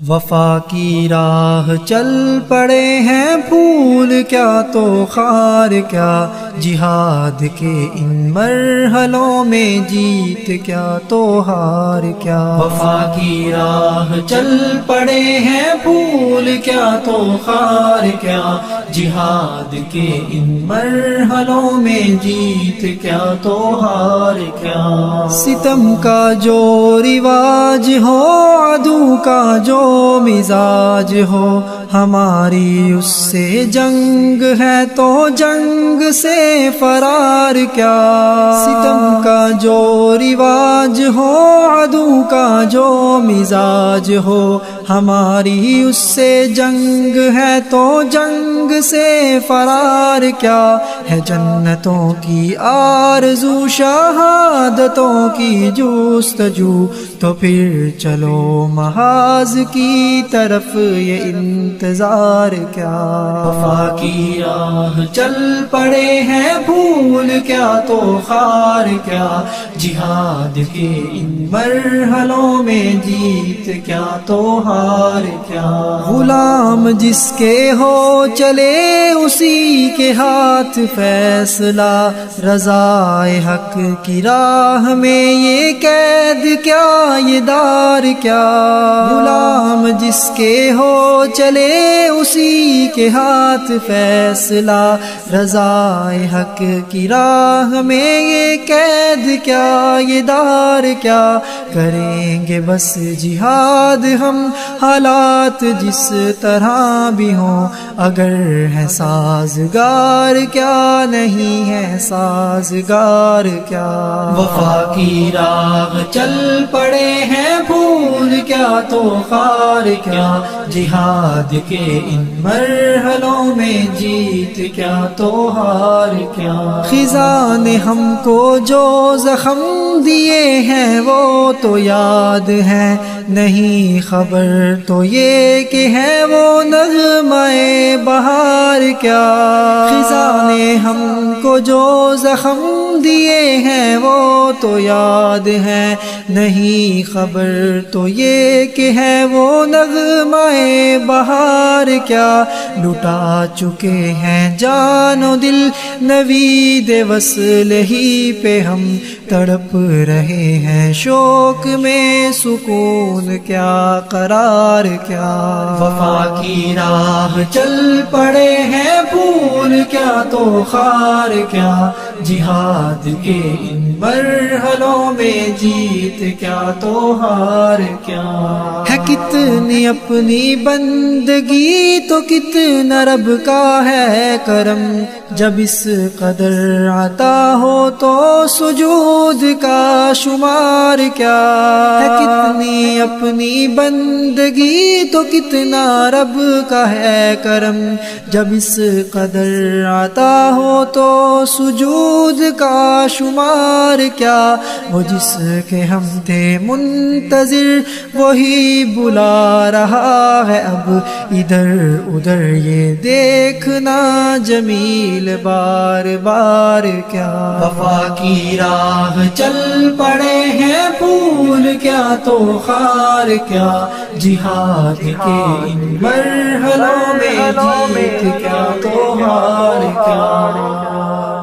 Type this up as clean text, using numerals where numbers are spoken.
وفا کی راہ چل پڑے ہیں پھول کیا تو خار کیا، جہاد کے ان مرحلوں میں جیت کیا تو ہار کیا۔ وفا کی راہ چل پڑے ہیں پھول کیا تو خار کیا، جہاد کے ان مرحلوں میں جیت کیا تو ہار کیا۔ ستم کا جو رواج ہو، عدو کا جو مزاج ہو، ہماری اس سے جنگ ہے تو جنگ سے فرار کیا۔ ستم کا جو رواج ہو، عدو کا جو مزاج ہو، ہماری اس سے جنگ ہے تو جنگ سے فرار کیا۔ ہے جنتوں کی آرزو، شہادتوں کی جستجو، تو پھر چلو محاذ کی طرف یہ انتظار کیا۔ وفا کی راہ چل پڑے ہیں پھول کیا تو خار کیا، جہاد کے ان مرحلوں میں جیت کیا تو ہار کیا۔ غلام جس کے ہو چلے اسی کے ہاتھ فیصلہ، رضائے حق کی راہ میں یہ قید کیا یہ دار کیا۔ غلام جس کے ہو چلے اسی کے ہاتھ فیصلہ، رضائے حق کی راہ میں یہ قید کیا یہ دار کیا۔ کریں گے بس جہاد ہم حالات جس طرح بھی ہوں، اگر ہے سازگار کیا نہیں ہے سازگار کیا۔ وفا کی راہ چل پڑے ہیں پھول کیا تو خار کیا، جہاد کے ان مرحلوں میں جیت کیا تو ہار کیا۔ خزاں نے ہم کو جو زخم دیے ہیں وہ تو یاد ہے، نہیں خبر تو یہ کہ ہے وہ نغمہ بہار کیا۔ خزاں نے ہم کو جو زخم دیے ہیں وہ تو یاد ہے، نہیں خبر تو یہ کہ ہے وہ نغمہ بہار کیا۔ لٹا چکے ہیں جان و دل نوید وصل ہی پہ، ہم تڑپ رہے ہیں شوق میں سکون کیا قرار کیا۔ وفا کی راہ چل پڑے ہیں پھول کیا تو خار کیا، جہاد کے ان مرحلوں میں جیت کیا تو ہار کیا۔ ہے کتنی اپنی بندگی تو کتنا رب کا ہے کرم، جب اس قدر عطا ہو تو سجود کا شمار کیا۔ ہے کتنی اپنی بندگی تو کتنا رب کا ہے کرم، جب اس قدر عطا ہو تو سجود کا شمار کیا۔ وہ جس کے ہم تھے منتظر وہی بلا رہا ہے اب، ادھر ادھر یہ دیکھنا جمیل بار بار کیا۔ وفا کی راہ چل پڑے ہیں پھول کیا تو خار کیا، جہاد کے ان مرحلوں میں جیت کیا تو ہار کیا۔